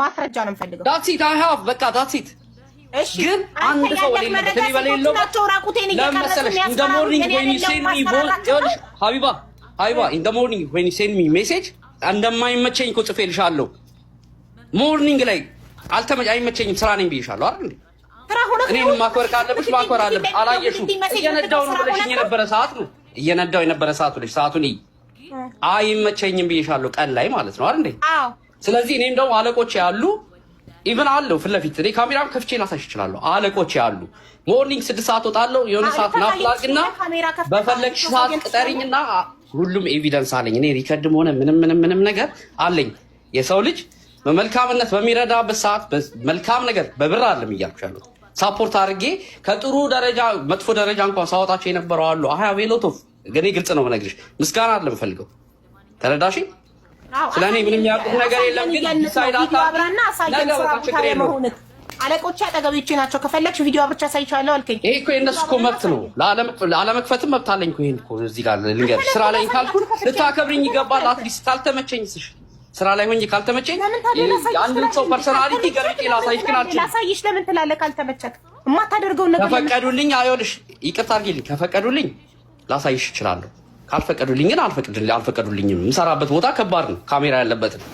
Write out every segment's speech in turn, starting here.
ማስረጃ ነው የምፈልገው። ዳትሲት አይ ሃቭ በቃ ዳትሲት። እሺ ግን አንድ ሰው ወደ እኔ በሌለው ለምሳሌ in the morning when you send me voice ሀቢባ in the morning when you send me message እንደማይመቸኝ እኮ ጽፌልሻለሁ። ሞርኒንግ ላይ አይመቸኝም ስራ ነኝ ብዬሻለሁ አይደል? እኔን ማክበር ካለብሽ ማክበር አለብሽ። አላየሽው እየነዳው ነው ብለሽኝ የነበረ ሰዓት ነው እየነዳው የነበረ ሰዓት ልጅ ሰዓቱን አይመቸኝም ብዬሻለሁ ቀን ላይ ማለት ነው አይደል? አዎ። ስለዚህ እኔም ደግሞ አለቆቼ ያሉ ኢቭን አለው ፊት ለፊት እኔ ካሜራም ከፍቼ ላሳይሽ እችላለሁ። አለቆቼ ያሉ ሞርኒንግ 6 ሰዓት ወጣለሁ የሆነ ሰዓት ናፍላግና በፈለግሽ ሰዓት ቅጠሪኝና ሁሉም ኤቪደንስ አለኝ። እኔ ሪከርድም ሆነ ምንም ነገር አለኝ። የሰው ልጅ በመልካምነት በሚረዳበት ሰዓት መልካም ነገር በብር አይደለም እያልኩሽ ያለው ሳፖርት አድርጌ ከጥሩ ደረጃ መጥፎ ደረጃ እንኳን ሳወጣቸው የነበረው አሉ። አሃ ቬሎቶፍ ግን ግልጽ ነው የምነግርሽ። ምስጋና አይደለም ፈልገው ተረዳሽ? ስለኔ ምንም ያውቁት ነገር የለም። ግን ሳይዳታ አብራና አሳየን ስራ የመሆንክ አለቆች አጠገቤቼ ናቸው። ከፈለግሽ ቪዲዮ አብርቻ ሳይቻለው አልከኝ። ይሄ እኮ የነሱ እኮ መብት ነው። ለአለመክፈትም መብት አለኝ እኮ። ይሄን እኮ እዚህ ጋር ልንገርሽ ስራ ላይ ካልኩ ልታከብሪኝ ይገባል። አትሊስት ካልተመቸኝስ ስራ ላይ ሆኜ ካልተመቸኝ አንድ ሰው ፐርሰናሊቲ ገልጬ ላሳይሽ ግን አልችልም። ላሳይሽ ለምን ትላለህ? ካልተመቸክ የማታደርገው ነገር ከፈቀዱልኝ አይወልሽ ይቅርታ አድርጊልኝ። ከፈቀዱልኝ ላሳይሽ እችላለሁ። ካልፈቀዱልኝ ግን አልፈቀዱልኝም። የምሰራበት ቦታ ከባድ ነው፣ ካሜራ ያለበት ነው።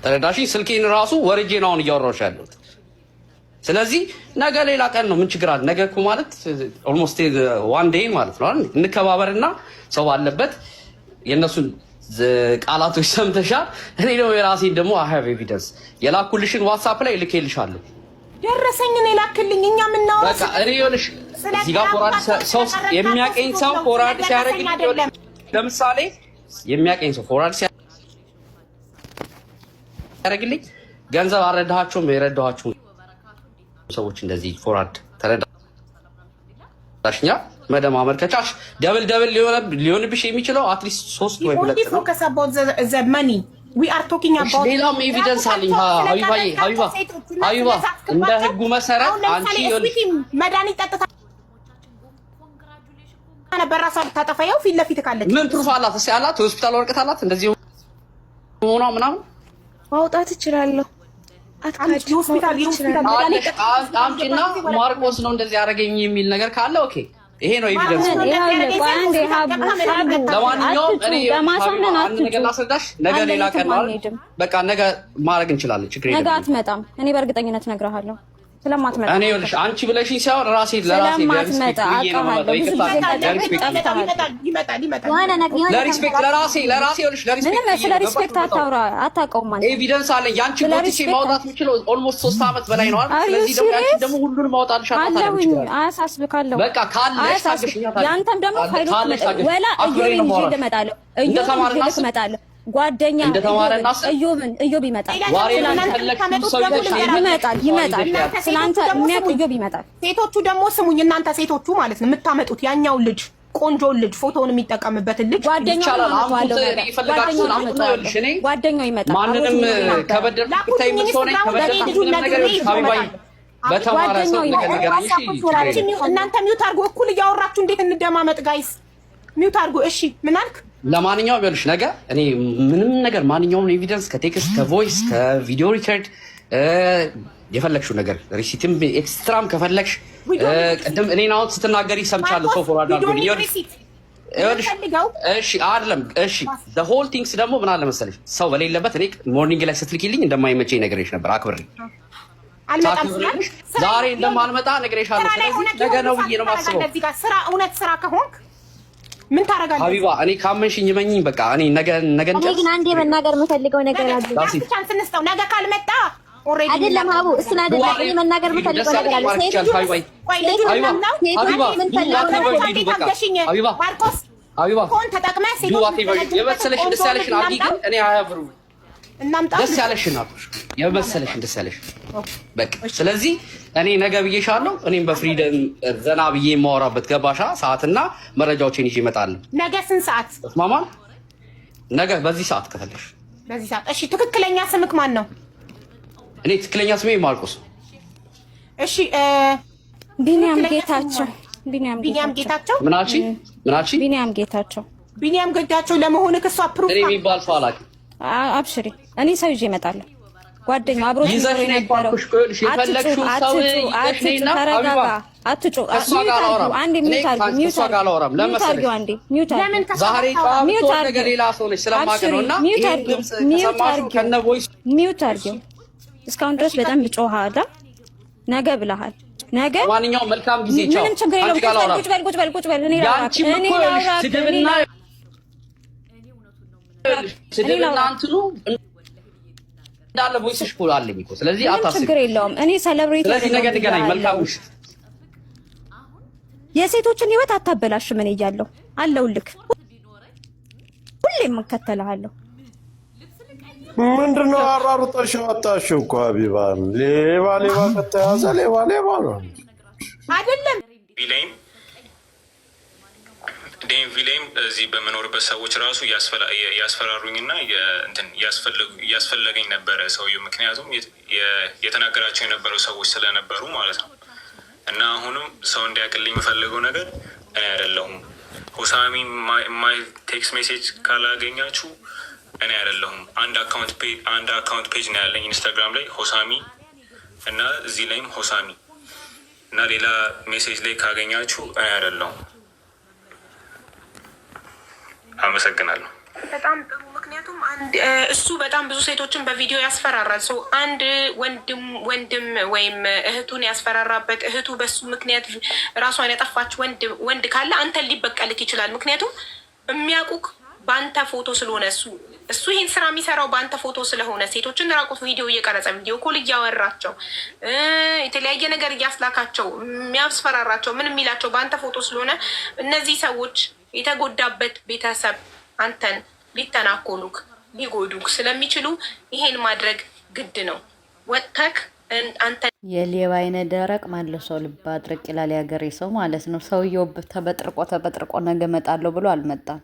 ተረዳሽ? ስልኬን ራሱ ወርጄ ነው አሁን እያወራሁሽ ያለሁት። ስለዚህ ነገ ሌላ ቀን ነው። ምን ችግር አለ? ነገ እኮ ማለት ኦልሞስት ዋን ዴይ ማለት ነው አይደል? እንከባበርና ሰው ባለበት የነሱን ቃላቶች ሰምተሻል። እኔ ነው የራሴን ደግሞ አይ ሃቭ ኤቪደንስ የላኩልሽን ዋትስአፕ ላይ ልኬልሻለሁ። ደረሰኝን የላክልኝ እኛ ምናወራ በቃ እኔ ይኸውልሽ እዚህ ጋር ፎርዋርድ ሰው የሚያቀኝ ሰው ፎርዋርድ ሲያደርግልኝ ለምሳሌ የሚያቀኝ ሰው ፎርዋርድ ሲያደርግልኝ ገንዘብ አረዳኋቸውም የረዳኋቸው ሰዎች እንደዚህ ፎርዋርድ ተረዳሽኛ መደማመር ከቻልሽ ደብል ሊሆንብሽ የሚችለው አትሊስት 3 ወይ 2 ነው። ፎከስ አባውት ዘ ማኒ ዊ አር ቶኪንግ አባውት ሌላም ኤቪደንስ አለኝ። ሀቢባ እንደ ህጉ መሰረት አንቺ መድኃኒት ጠጥታ ነበር ራሷ ልታጠፋው ፊት ለፊት ካለች ምን ፕሩፍ አላት? እስኪ አላት ሆስፒታል ወረቀት አላት እንደዚህ ሆኖ ምናምን ማውጣት እችላለሁ። አትካጂ ሆስፒታል አምጪና ማርቆስ ነው እንደዚህ ያደረገኝ የሚል ነገር ካለ ኦኬ ይሄ ነው ኤቪደንስ። ለማንኛውም እኔ አንድ ነገር ላስረዳሽ። ነገ ሌላ ቀን ነው በቃ ነገ ማድረግ እንችላለን። ችግር የለም። ነገ አትመጣም። እኔ በእርግጠኝነት እነግርሃለሁ ስለማትመጣ እኔ ይኸውልሽ አንቺ ብለሽኝ ሳይሆን ራሴ ለሪስፔክት አታውራ አታውቀውም ማለት ኤቪደንስ አለኝ። ያንቺ ሞቲቭ ማውጣት የምችለው ኦልሞስት 3 ዓመት በላይ ነው አይደል? ስለዚህ ደግሞ ያንቺ ደግሞ ሁሉንም ማውጣትሽ አታውቅም። አያሳስብካለሁ በቃ ካለሽ ታገሽኛታ። ያንተም ደግሞ ፋይሉ ወላ እዮብ እመጣለሁ ጓደኛ እዮብ ይመጣል። ስላንተ የሚያውቅ እዮብ ይመጣል። ሴቶቹ ደግሞ ስሙኝ እናንተ ሴቶቹ ማለት ነው የምታመጡት ያኛውን ልጅ ቆንጆውን ልጅ ፎቶውን የሚጠቀምበትን ልጅ ጓደኛው ይመጣል። ማንንም ከበደል ብታይ ምን ሆነ ከበደል ነገር ሀቢባይ በተማረ ሰው ነገር እናንተ ሚውት አድርጎ እኩል እያወራችሁ እንዴት እንደማመጥ ጋይስ ሚውት አድርጎ። እሺ ምን አልክ? ለማንኛውም ይኸውልሽ ነገ እኔ ምንም ነገር ማንኛውም ኤቪደንስ ከቴክስት ከቮይስ ከቪዲዮ ሪከርድ የፈለግሽው ነገር ሪሲትም ኤክስትራም ከፈለግሽ ቅድም እኔን አሁን ስትናገሪ ሰምቻለሁ። ሶ ፎርዋርድ አድርጎኝ ይኸውልሽ እሺ አይደለም እሺ the whole things ደግሞ ምን አለ መሰለሽ ሰው በሌለበት እኔ ሞርኒንግ ላይ ስትልኪልኝ እንደማይመቸኝ ነገርሽ ነበር። አክብሬ አልመጣም ዛሬ እንደማልመጣ ነገርሻለሁ። ስለዚህ ነገ ነው ብዬ ነው የማስበው። ስራ እውነት ስራ ከሆንክ ምን ታረጋለህ? ሀቢባ እኔ ካመንሽኝ መኝኝ በቃ እኔ ነገ እንጨርስ። እኔ ግን አንዴ መናገር የምፈልገው ነገር አለ። ቻንስ እንስጠው። ነገ ካልመጣ ኦሬዲ አይደለም ሀቡ እሱን አይደለም እኔ መናገር የምፈልገው ነገር አለ። ሀቢባ ኮን ተጠቅመህ ሴቶች የመሰለሽን ደስ ያለሽን አድርጊ። ግን እኔ አያብሩ ደስ ያለሽን አጥሽ የመሰለሽን ደስ ያለሽ በቃ። ስለዚህ እኔ ነገ ብዬሻለሁ። እኔም በፍሪደም ዘና ብዬ የማወራበት ገባሻ ሰዓትና መረጃዎችን ይዤ እመጣለሁ። ነገ ስንት ሰዓት ማማ? ነገ በዚህ ሰዓት ከፈለሽ በዚህ ሰዓት። እሺ ትክክለኛ ስምክ ማን ነው? እኔ ትክክለኛ ስሜ ማርቆስ። እሺ ቢኒያም ጌታቸው። ቢኒያም ጌታቸው ምን አልሽኝ? ቢኒያም ጌታቸው ለመሆንክ እሷ ፕሩፍ እኔ የሚባል ሰው አላውቅም። አብሽሪ እኔ ሰው ይዤ እመጣለሁ። ጓደኛው አብሮት ነው የነበረው። አትጩ አንዴ ሚውት አድርጊው። እስካሁን ድረስ በጣም ጮሃላ። ነገ ብለሃል። ነገ ማንኛውም መልካም ጊዜ ቻው። ምንም ችግር የለውም። ቁጭ በል እኔ እንዳለ ቮይስሽ እኮ አለኝ እኮ። ስለዚህ አታስቢ፣ ችግር የለውም። እኔ ሴሌብሬት ስለዚህ ነገ እንገናኝ። መልካም ምሽት። የሴቶችን ህይወት አታበላሽ። ምን እያለሁ አለሁልክ፣ ሁሌም እከተልሃለሁ። ምንድነው አራሩጠሽ ወጣሽው እኮ ሀቢባን። ሌባ ከተያዘ ሌባ ነው አይደለም። ዴንቪ ላይም እዚህ በመኖርበት ሰዎች ራሱ ያስፈራሩኝና ያስፈለገኝ ነበረ ሰውየው። ምክንያቱም የተናገራቸው የነበረው ሰዎች ስለነበሩ ማለት ነው። እና አሁንም ሰው እንዲያቅልኝ የምፈልገው ነገር እኔ አይደለሁም። ሆሳሚ ማይ ቴክስት ሜሴጅ ካላገኛችሁ እኔ አይደለሁም። አንድ አካውንት ፔጅ ነው ያለኝ ኢንስታግራም ላይ ሆሳሚ እና እዚህ ላይም ሆሳሚ እና ሌላ ሜሴጅ ላይ ካገኛችሁ እኔ አይደለሁም። አመሰግናለሁ። በጣም ጥሩ። ምክንያቱም እሱ በጣም ብዙ ሴቶችን በቪዲዮ ያስፈራራል። ሰው አንድ ወንድም ወይም እህቱን ያስፈራራበት እህቱ በሱ ምክንያት ራሷን ያጠፋች ወንድ ካለ አንተን ሊበቀልክ ይችላል። ምክንያቱም የሚያውቁክ በአንተ ፎቶ ስለሆነ እሱ ይህን ስራ የሚሰራው በአንተ ፎቶ ስለሆነ ሴቶችን ራቁት ቪዲዮ እየቀረጸ ቪዲዮ ኮል እያወራቸው የተለያየ ነገር እያስላካቸው የሚያስፈራራቸው ምን የሚላቸው በአንተ ፎቶ ስለሆነ እነዚህ ሰዎች የተጎዳበት ቤተሰብ አንተን ሊተናኮሉክ ሊጎዱክ ስለሚችሉ ይሄን ማድረግ ግድ ነው። ወጥተክ አንተ የሌባ አይነ ደረቅ ማለሰው ልብ አድርቅ ይላል ያገሬ ሰው ማለት ነው። ሰውየው ተበጥርቆ ነገ እመጣለሁ ብሎ አልመጣም።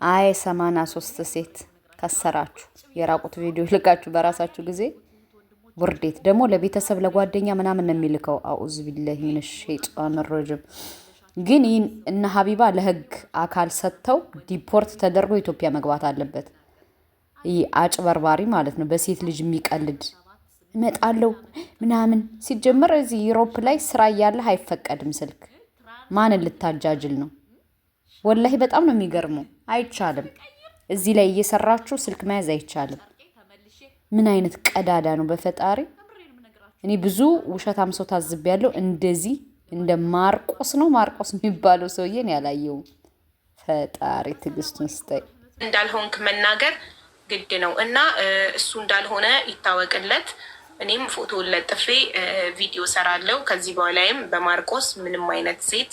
አይ 83 ሴት ከሰራችሁ የራቁት ቪዲዮ ልካችሁ በራሳችሁ ጊዜ ውርዴት ደግሞ ለቤተሰብ ለጓደኛ ምናምን ነው የሚልከው። አኡዝ ቢላሂ ሚነ ሸይጣን ረጅም። ግን ይህን እነ ሀቢባ ለህግ አካል ሰጥተው ዲፖርት ተደርጎ ኢትዮጵያ መግባት አለበት። ይህ አጭበርባሪ ማለት ነው። በሴት ልጅ የሚቀልድ እመጣለሁ ምናምን ሲጀምር እዚህ ዩሮፕ ላይ ስራ እያለህ አይፈቀድም ስልክ። ማንን ልታጃጅል ነው? ወላሂ በጣም ነው የሚገርመው። አይቻልም። እዚህ ላይ እየሰራችሁ ስልክ መያዝ አይቻልም። ምን አይነት ቀዳዳ ነው በፈጣሪ። እኔ ብዙ ውሸታም ሰው ታዝቤያለሁ። እንደዚህ እንደ ማርቆስ የሚባለው ሰውዬን ያላየው። ፈጣሪ ትዕግስቱን ስጠኝ። እንዳልሆንክ መናገር ግድ ነው እና እሱ እንዳልሆነ ይታወቅለት። እኔም ፎቶ ለጥፌ ቪዲዮ ሰራለሁ። ከዚህ በኋላይም በማርቆስ ምንም አይነት ሴት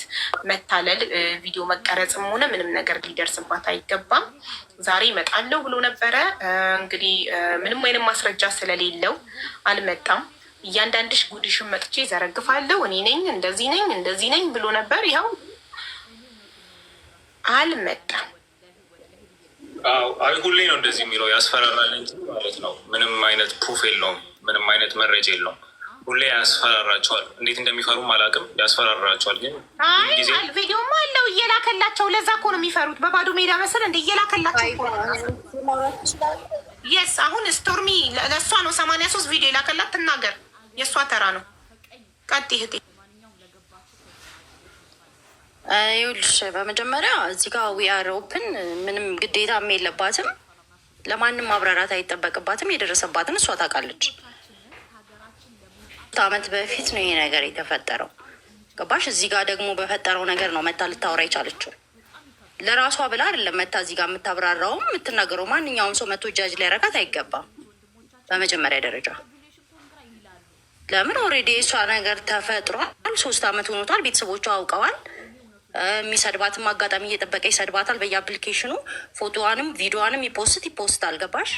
መታለል ቪዲዮ መቀረጽም ሆነ ምንም ነገር ሊደርስባት አይገባም። ዛሬ እመጣለሁ ብሎ ነበረ። እንግዲህ ምንም አይነት ማስረጃ ስለሌለው አልመጣም። እያንዳንድሽ ጉድሽን መጥቼ ዘረግፋለሁ፣ እኔ ነኝ እንደዚህ ነኝ ብሎ ነበር። ይኸው አልመጣም። አይ ሁሌ ነው እንደዚህ የሚለው፣ ያስፈራራል እንጂ ማለት ነው። ምንም አይነት ፕሩፍ የለውም፣ ምንም አይነት መረጃ የለውም። ሁሌ ያስፈራራቸዋል። እንዴት እንደሚፈሩም አላውቅም። ያስፈራራቸዋል። ግን ቪዲዮማ አለው እየላከላቸው። ለዛ እኮ ነው የሚፈሩት። በባዶ ሜዳ መሰል እንደ እየላከላቸው የስ አሁን ስቶርሚ ለእሷ ነው 83 ቪዲዮ የላከላት። ትናገር፣ የእሷ ተራ ነው። ቀጥ ይህቴ ይኸውልሽ በመጀመሪያ እዚህ ጋር ዊአር ኦፕን ምንም ግዴታም የለባትም። ለማንም ማብራራት አይጠበቅባትም። የደረሰባትን እሷ ታውቃለች። ዓመት በፊት ነው ይሄ ነገር የተፈጠረው። ገባሽ? እዚህ ጋር ደግሞ በፈጠረው ነገር ነው መታ ልታወራ የቻለችው። ለራሷ ብላ አይደለም መታ እዚህ ጋር የምታብራራውም የምትናገረው። ማንኛውም ሰው መቶ እጃጅ ላይ ረጋት አይገባም። በመጀመሪያ ደረጃ ለምን ኦልሬዲ እሷ ነገር ተፈጥሯል። 3 ዓመት ሆኖታል። ቤተሰቦቿ አውቀዋል። የሚሰድባትም አጋጣሚ እየጠበቀ ይሰድባታል። በየአፕሊኬሽኑ ፎቶዋንም ቪዲዮዋንም ይፖስት አልገባሽ?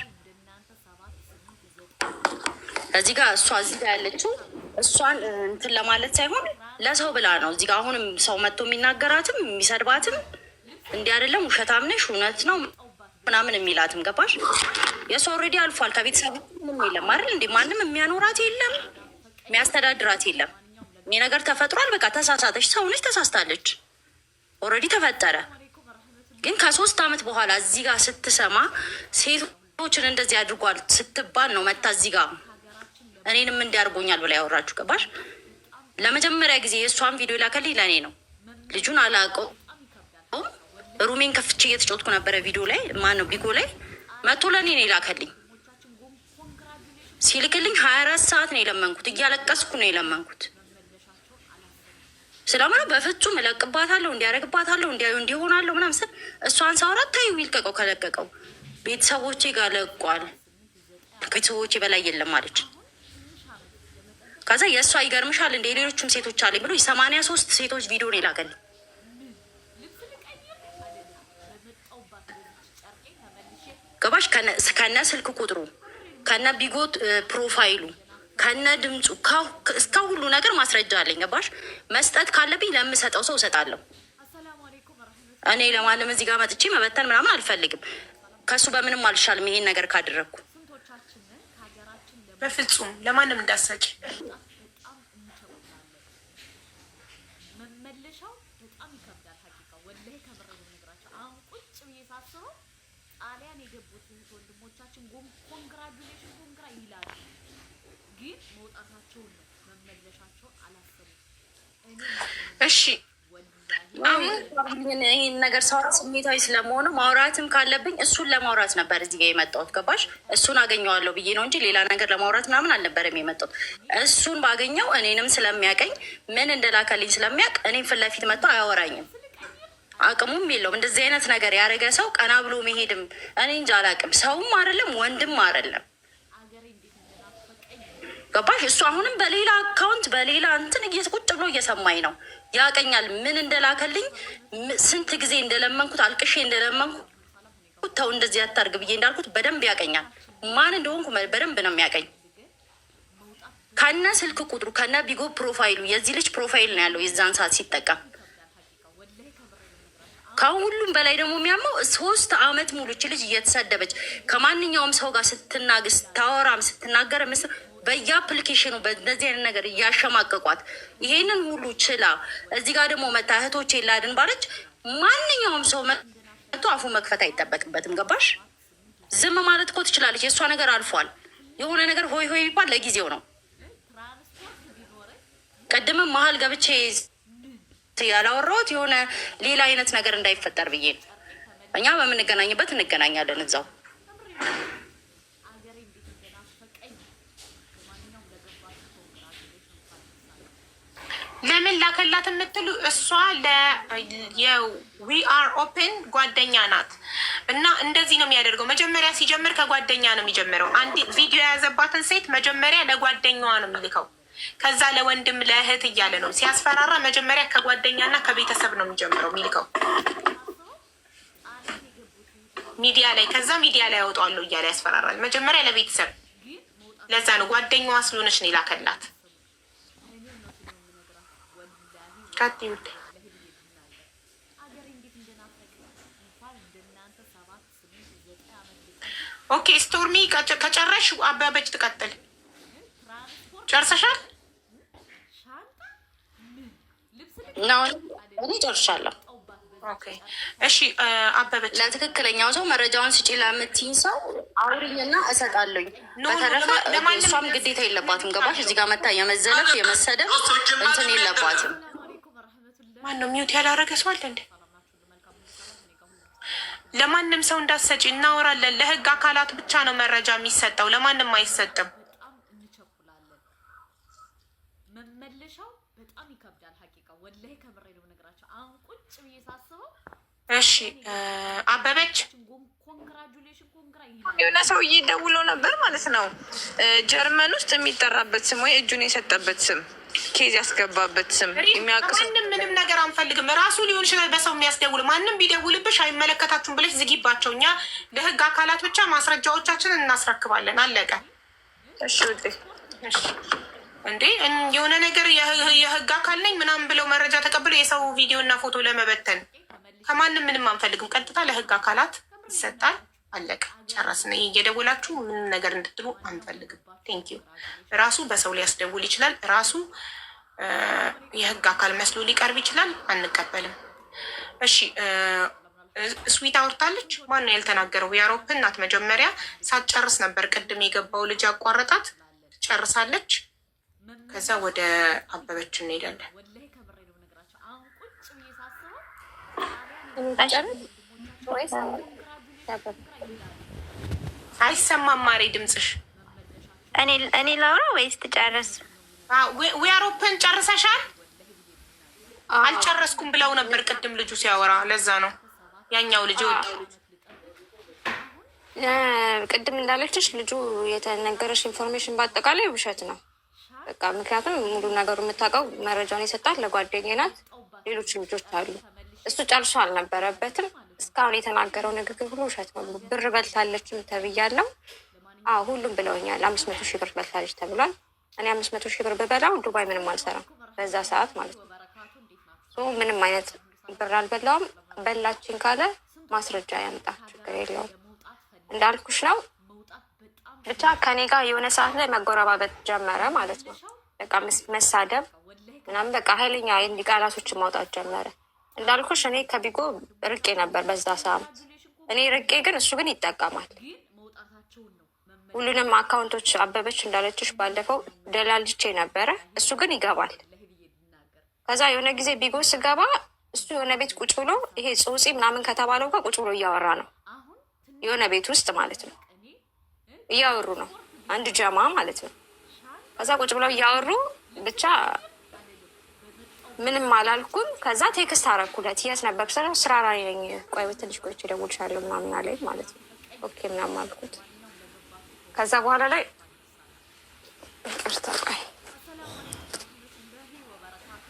እዚህ ጋር እሷ እዚህ ጋር ያለችው እሷን እንትን ለማለት ሳይሆን ለሰው ብላ ነው። እዚህ ጋር አሁንም ሰው መጥቶ የሚናገራትም የሚሰድባትም እንዲህ አይደለም ውሸታም ነሽ እውነት ነው ምናምን የሚላትም ገባሽ? የእሷ ኦልሬዲ አልፏል። ከቤተሰብ ምንም የለም አይደል እንዴ? ማንም የሚያኖራት የለም፣ የሚያስተዳድራት የለም። ይህ ነገር ተፈጥሯል። በቃ ተሳሳተች፣ ሰው ነች፣ ተሳስታለች። ኦልሬዲ ተፈጠረ። ግን ከ3 ዓመት በኋላ እዚህ ጋር ስትሰማ ሴቶችን እንደዚህ አድርጓል ስትባል ነው መታ እዚህ ጋር እኔንም እንዲያርጎኛል ብላ ያወራችሁ። ገባሽ? ለመጀመሪያ ጊዜ የእሷን ቪዲዮ ላከልኝ ለእኔ ነው። ልጁን አላውቀውም። ሩሜን ከፍቼ እየተጫወትኩ ነበረ ቪዲዮ ላይ ማነው ቢጎ ላይ መቶ ለእኔ ነው የላከልኝ። ሲልክልኝ 24 ሰዓት ነው የለመንኩት፣ እያለቀስኩ ነው የለመንኩት። ስለምን በፍጹም እለቅባታለሁ፣ እንዲያደርግባታለሁ፣ እንዲሆናለሁ ምናምን ስል እሷን ሳውራት ታዩ ይልቀቀው፣ ከለቀቀው ቤተሰቦቼ ጋር ለቋል፣ ቤተሰቦቼ በላይ የለም አለች። ከዛ የእሷ ይገርምሻል እንደ ሌሎችም ሴቶች አለኝ ብሎ 83 ሴቶች ቪዲዮ ነው የላከልኝ። ገባሽ? ከነ ስልክ ቁጥሩ ከነ ቢጎት ፕሮፋይሉ ከነ ድምፁ እስከ ሁሉ ነገር ማስረጃ አለኝ። ገባሽ? መስጠት ካለብኝ ለምሰጠው ሰው እሰጣለሁ። እኔ ለማለም እዚህ ጋር መጥቼ መበተን ምናምን አልፈልግም። ከሱ በምንም አልሻልም። ይሄን ነገር ካደረግኩ በፍጹም ለማንም እንዳሰጭ እሺ ይህን ነገር ሰው ስሜታዊ ስለመሆኑ ማውራትም ካለብኝ እሱን ለማውራት ነበር እዚህ ጋር የመጣሁት። ገባሽ? እሱን አገኘዋለሁ ብዬ ነው እንጂ ሌላ ነገር ለማውራት ምናምን አልነበረም የመጣሁት። እሱን ባገኘው እኔንም ስለሚያቀኝ ምን እንደላከልኝ ስለሚያውቅ እኔም ፊት ለፊት መጥቶ አያወራኝም። አቅሙም የለውም። እንደዚህ አይነት ነገር ያደረገ ሰው ቀና ብሎ መሄድም እኔ እንጃ አላውቅም። ሰውም አይደለም ወንድም አይደለም። ገባሽ? እሱ አሁንም በሌላ አካውንት በሌላ እንትን ቁጭ ብሎ እየሰማኝ ነው። ያቀኛል ምን እንደላከልኝ ስንት ጊዜ እንደለመንኩት አልቅሼ እንደለመንኩት ተው እንደዚህ አታርግ ብዬ እንዳልኩት በደንብ ያቀኛል። ማን እንደሆንኩ በደንብ ነው የሚያቀኝ። ከነ ስልክ ቁጥሩ ከነ ቢጎ ፕሮፋይሉ የዚህ ልጅ ፕሮፋይል ነው ያለው የዛን ሰዓት ሲጠቀም። ከሁሉም በላይ ደግሞ የሚያመው 3 አመት ሙሉ እች ልጅ እየተሰደበች ከማንኛውም ሰው ጋር ስታወራም ስትናገር በየአፕሊኬሽኑ በእነዚህ አይነት ነገር እያሸማቀቋት ይሄንን ሁሉ ችላ እዚህ ጋር ደግሞ መታ እህቶቼ ላድን ባለች ማንኛውም ሰው መጥቶ አፉ መክፈት አይጠበቅበትም። ገባሽ? ዝም ማለት እኮ ትችላለች። የእሷ ነገር አልፏል። የሆነ ነገር ሆይ ሆይ ቢባል ለጊዜው ነው። ቅድምም መሀል ገብቼ ያላወራሁት የሆነ ሌላ አይነት ነገር እንዳይፈጠር ብዬ ነው። እኛ በምንገናኝበት እንገናኛለን እዛው። ለምን ላከላት የምትሉ እሷ ዊ አር ኦፕን ጓደኛ ናት እና እንደዚህ ነው የሚያደርገው። መጀመሪያ ሲጀምር ከጓደኛ ነው የሚጀምረው። አንድ ቪዲዮ የያዘባትን ሴት መጀመሪያ ለጓደኛዋ ነው የሚልከው። ከዛ ለወንድም ለእህት እያለ ነው ሲያስፈራራ። መጀመሪያ ከጓደኛና ከቤተሰብ ነው የሚጀምረው የሚልከው ሚዲያ ላይ። ከዛ ሚዲያ ላይ ያወጣዋለሁ እያለ ያስፈራራል። መጀመሪያ ለቤተሰብ። ለዛ ነው ጓደኛዋ ስለሆነች ነው ይላከላት። ኦኬ ስቶርሚ ከጨረሽ አበበች ትቀጥል። ጨርሰሻል? እኔ ጨርሻለሁ። ኦኬ እሺ አበበች። ለትክክለኛው ሰው መረጃውን ስጪ ለምትይኝ ሰው አውሪኝና እሰጣለሁኝ። በተረፈ እሷም ግዴታ የለባትም። ገባሽ? እዚህ ጋር መታ የመዘለፍ የመሰደብ እንትን የለባትም። ማነው ሚውት ያላረገ ሰው አለ እንዴ? ለማንም ሰው እንዳትሰጪ እናወራለን። ለህግ አካላት ብቻ ነው መረጃ የሚሰጠው፣ ለማንም አይሰጥም። እሺ አበበች የሆነ ሰውዬ ደውሎ ነበር ማለት ነው። ጀርመን ውስጥ የሚጠራበት ስም ወይ እጁን የሰጠበት ስም ኬዝ ያስገባበት ስም የሚያውቅስ ምንም ነገር አንፈልግም። ራሱ ሊሆን ይችላል በሰው የሚያስደውል። ማንም ቢደውልብሽ አይመለከታችሁም ብለሽ ዝጊባቸው። እኛ ለህግ አካላት ብቻ ማስረጃዎቻችንን እናስረክባለን። አለቀ። እሺ ውዴ። እንዴ የሆነ ነገር የህግ አካል ነኝ ምናምን ብለው መረጃ ተቀብለው የሰው ቪዲዮ እና ፎቶ ለመበተን ከማንም ምንም አንፈልግም። ቀጥታ ለህግ አካላት ይሰጣል። አለቀ። ጨረስን። እየደወላችሁ ምን ነገር እንድትሉ አንፈልግም። ቴንኪዩ። ራሱ በሰው ሊያስደውል ይችላል። ራሱ የህግ አካል መስሎ ሊቀርብ ይችላል። አንቀበልም። እሺ ስዊት አውርታለች። ማነው ያልተናገረው? የአውሮፕን ናት። መጀመሪያ ሳትጨርስ ነበር ቅድም የገባው ልጅ አቋረጣት። ጨርሳለች። ከዛ ወደ አበበች እንሄዳለን። አይሰማም ማሬ ድምፅሽ። እኔ ላውራ ወይስ ትጨርስ? ዊያሮፕን ጨርሰሻል? አልጨረስኩም ብለው ነበር ቅድም ልጁ ሲያወራ። ለዛ ነው ያኛው ልጅ ወጣው። ቅድም እንዳለችሽ ልጁ የተነገረሽ ኢንፎርሜሽን በአጠቃላይ ውሸት ነው። በቃ ምክንያቱም ሙሉ ነገሩ የምታውቀው መረጃውን የሰጣት ለጓደኛዬ ናት። ሌሎች ልጆች አሉ። እሱ ጨርሶ አልነበረበትም። እስካሁን የተናገረው ንግግር ሁሉ ውሸት ነው። ብር በልታለችም ተብያለሁ። ሁሉም ብለውኛል። 500 ሺህ ብር በልታለች ተብሏል። እኔ 500 ሺህ ብር ብበላው ዱባይ ምንም አልሰራም በዛ ሰዓት ማለት ነው። ምንም አይነት ብር አልበላውም። በላችን ካለ ማስረጃ ያምጣ፣ ችግር የለውም። እንዳልኩሽ ነው። ብቻ ከኔ ጋር የሆነ ሰዓት ላይ መጎረባበት ጀመረ ማለት ነው። በቃ መሳደብ ምናምን በቃ ኃይለኛ እንዲ ቃላቶችን ማውጣት ጀመረ። እንዳልኩሽ እኔ ከቢጎ ርቄ ነበር በዛ ሰዓት። እኔ ርቄ ግን እሱ ግን ይጠቀማል። ሁሉንም አካውንቶች አበበች እንዳለችሽ ባለፈው ደላልቼ ነበረ። እሱ ግን ይገባል። ከዛ የሆነ ጊዜ ቢጎ ስገባ እሱ የሆነ ቤት ቁጭ ብሎ ይሄ ጽውፂ ምናምን ከተባለው ጋር ቁጭ ብሎ እያወራ ነው። የሆነ ቤት ውስጥ ማለት ነው እያወሩ ነው። አንድ ጀማ ማለት ነው። ከዛ ቁጭ ብለው እያወሩ ብቻ ምንም አላልኩም። ከዛ ቴክስት አረኩለት። የት ነበር? ስራ ላይ ነኝ፣ ቆይ ትንሽ ቆይቼ እደውልልሻለሁ ምናምን አለኝ ማለት ነው። ኦኬ ምናምን አልኩት። ከዛ በኋላ ላይ ይቅርታ ቆይ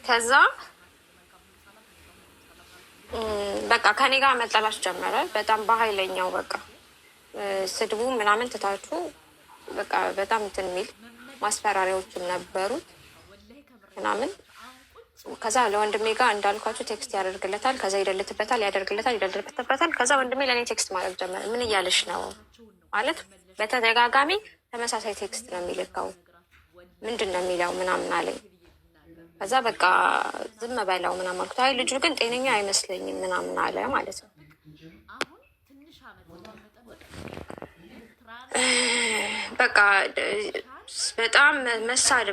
ከዛ በቃ ከኔ ጋር መጠላሽ ጀመረ። በጣም በኃይለኛው በቃ ስድቡ ምናምን ትታችሁ በቃ በጣም እንትን የሚል ማስፈራሪያዎችም ነበሩት ምናምን። ከዛ ለወንድሜ ጋር እንዳልኳችሁ ቴክስት ያደርግለታል። ከዛ ይደልትበታል፣ ይደልትበታል። ከዛ ወንድሜ ለእኔ ቴክስት ማድረግ ጀመረ። ምን እያለሽ ነው ማለት በተደጋጋሚ ተመሳሳይ ቴክስት ነው የሚልከው። ምንድን ነው የሚለው ምናምን አለኝ። ከዛ በቃ ዝም በለው ምናምን አልኩት። አይ ልጁ ግን ጤነኛ አይመስለኝም ምናምን አለ ማለት ነው። በቃ በጣም መሳደብ